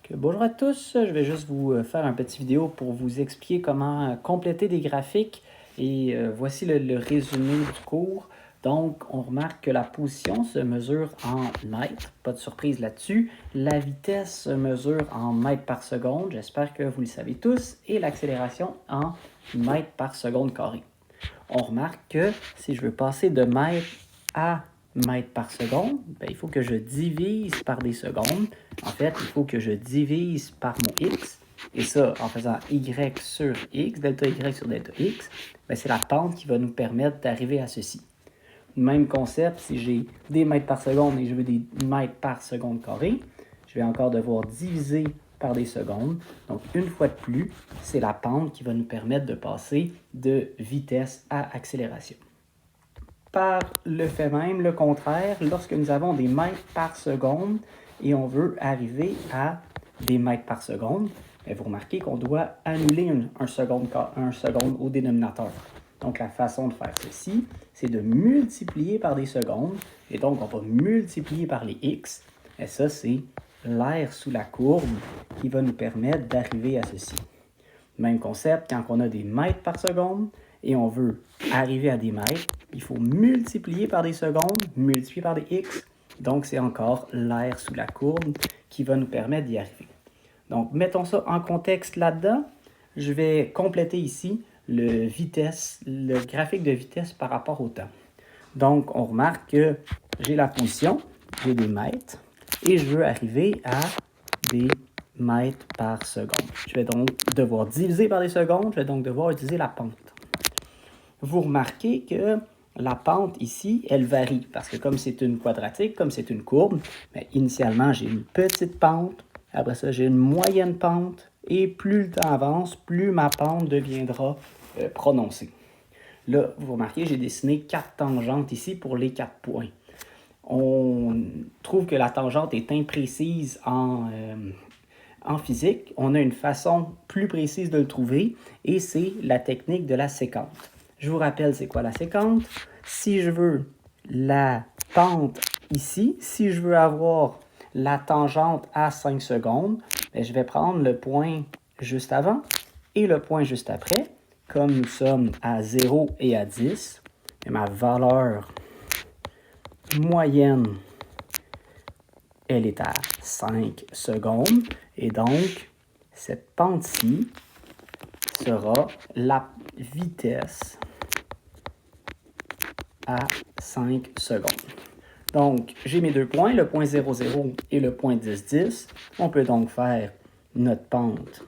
Bonjour à tous, je vais juste vous faire un petit vidéo pour vous expliquer comment compléter des graphiques et voici le résumé du cours. Donc, on remarque que la position se mesure en mètres, pas de surprise là-dessus. La vitesse se mesure en mètres par seconde, j'espère que vous le savez tous, et l'accélération en mètres par seconde carré. On remarque que si je veux passer de mètres à mètres par seconde, ben, il faut que je divise par des secondes. En fait, il faut que je divise par mon x. Et ça, en faisant y sur x, delta y sur delta x, ben, c'est la pente qui va nous permettre d'arriver à ceci. Même concept, si j'ai des mètres par seconde et je veux des mètres par seconde carré, je vais encore devoir diviser par des secondes. Donc, une fois de plus, c'est la pente qui va nous permettre de passer de vitesse à accélération. Par le fait même, le contraire, lorsque nous avons des mètres par seconde et on veut arriver à des mètres par seconde, vous remarquez qu'on doit annuler un seconde au dénominateur. Donc, la façon de faire ceci, c'est de multiplier par des secondes. Et donc, on va multiplier par les x. Et ça, c'est l'air sous la courbe qui va nous permettre d'arriver à ceci. Même concept, quand on a des mètres par seconde et on veut arriver à des mètres, il faut multiplier par des secondes, multiplier par des x. Donc, c'est encore l'air sous la courbe qui va nous permettre d'y arriver. Donc, mettons ça en contexte là-dedans. Je vais compléter ici le graphique de vitesse par rapport au temps. Donc, on remarque que j'ai la position, j'ai des mètres, et je veux arriver à des mètres par seconde. Je vais donc devoir diviser par des secondes, je vais donc devoir utiliser la pente. Vous remarquez que la pente ici, elle varie, parce que comme c'est une quadratique, comme c'est une courbe, bien, initialement, j'ai une petite pente, après ça, j'ai une moyenne pente, et plus le temps avance, plus ma pente deviendra prononcée. Là, vous remarquez, j'ai dessiné 4 tangentes ici pour les 4 points. On trouve que la tangente est imprécise en physique. On a une façon plus précise de le trouver, et c'est la technique de la séquente. Je vous rappelle, c'est quoi la séquente? Si je veux la pente ici, si je veux avoir la tangente à 5 secondes, bien, je vais prendre le point juste avant et le point juste après. Comme nous sommes à 0 et à 10, et ma valeur moyenne, elle est à 5 secondes. Et donc, cette pente-ci sera la vitesse à 5 secondes. Donc, j'ai mes deux points, le point 0, 0 et le point 10, 10. On peut donc faire notre pente.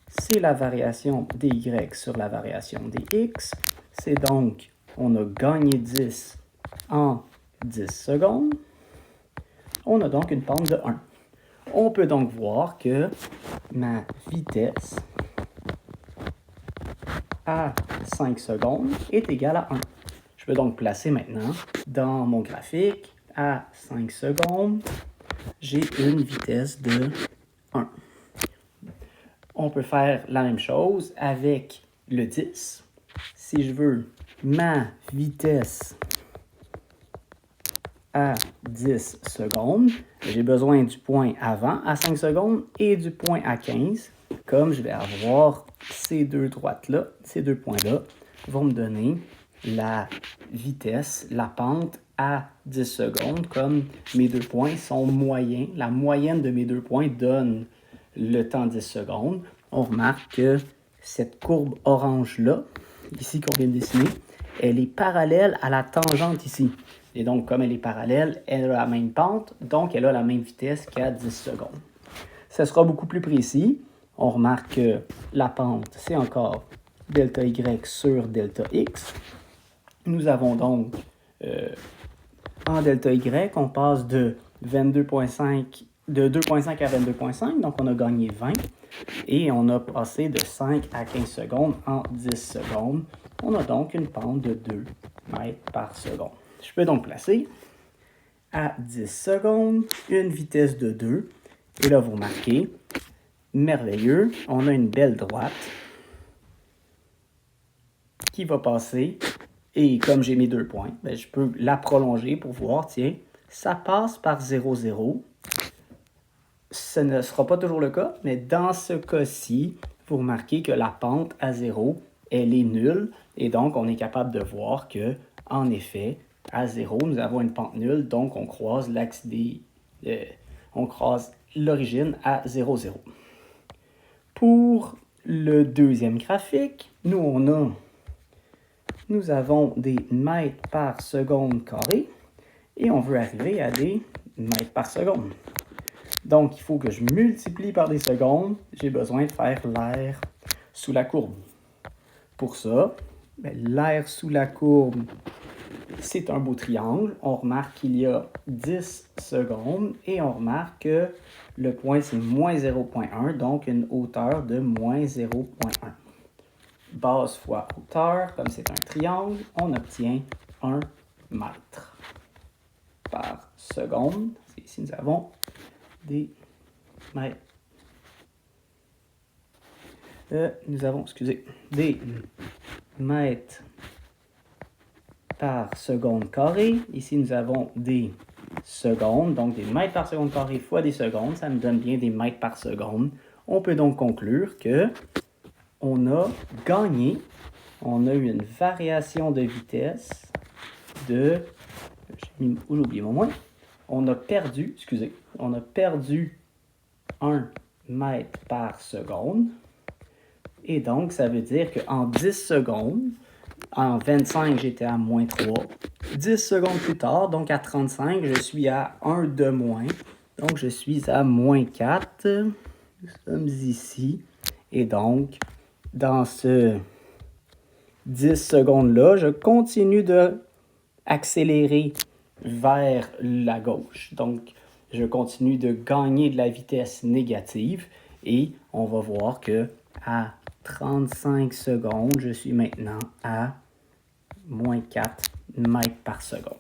C'est la variation dy sur la variation dx. C'est donc, on a gagné 10 en 10 secondes. On a donc une pente de 1. On peut donc voir que ma vitesse à 5 secondes est égale à 1. Je peux donc placer maintenant dans mon graphique à 5 secondes, j'ai une vitesse de 1. On peut faire la même chose avec le 10. Si je veux ma vitesse à 10 secondes, j'ai besoin du point avant à 5 secondes et du point à 15. Comme je vais avoir ces deux droites-là, ces deux points-là, vont me donner la vitesse, la pente à 10 secondes. Comme mes deux points sont moyens, la moyenne de mes deux points donne le temps 10 secondes. On remarque que cette courbe orange-là, ici qu'on vient de dessiner, elle est parallèle à la tangente ici. Et donc, comme elle est parallèle, elle a la même pente, donc elle a la même vitesse qu'à 10 secondes. Ça sera beaucoup plus précis. On remarque que la pente, c'est encore delta y sur delta x. Nous avons donc, en delta y, on passe de 2,5 à 22,5, donc on a gagné 20. Et on a passé de 5 à 15 secondes en 10 secondes. On a donc une pente de 2 mètres par seconde. Je peux donc placer à 10 secondes une vitesse de 2. Et là, vous remarquez, merveilleux, on a une belle droite qui va passer. Et comme j'ai mes deux points, bien, je peux la prolonger pour voir, tiens, ça passe par 0, 0. ce ne sera pas toujours le cas, mais dans ce cas-ci, vous remarquez que la pente à 0, elle est nulle. Et donc, on est capable de voir que, en effet, à 0, nous avons une pente nulle. Donc, on croise l'axe on croise l'origine à 0, 0. Pour le deuxième graphique, nous avons des mètres par seconde carré et on veut arriver à des mètres par seconde. Donc, il faut que je multiplie par des secondes. J'ai besoin de faire l'air sous la courbe. Pour ça, l'air sous la courbe, c'est un beau triangle. On remarque qu'il y a 10 secondes et on remarque que le point, c'est moins 0,1, donc une hauteur de moins 0,1. Base fois hauteur, comme c'est un triangle, on obtient 1 mètre par seconde. Ici, nous avons des mètres. Des mètres par seconde carré. Ici, nous avons des secondes, donc des mètres par seconde carré fois des secondes. Ça me donne bien des mètres par seconde. On peut donc conclure que on a gagné, on a eu une variation de vitesse de, j'ai oublié mon moins, on a perdu 1 mètre par seconde. Et donc, ça veut dire qu'en 10 secondes, en 25, j'étais à moins 3. 10 secondes plus tard, donc à 35, je suis à 1 de moins. Donc, je suis à moins 4. Nous sommes ici. Et donc, dans ce 10 secondes-là, je continue de accélérer vers la gauche. Donc, je continue de gagner de la vitesse négative et on va voir que à 35 secondes, je suis maintenant à moins 4 mètres par seconde.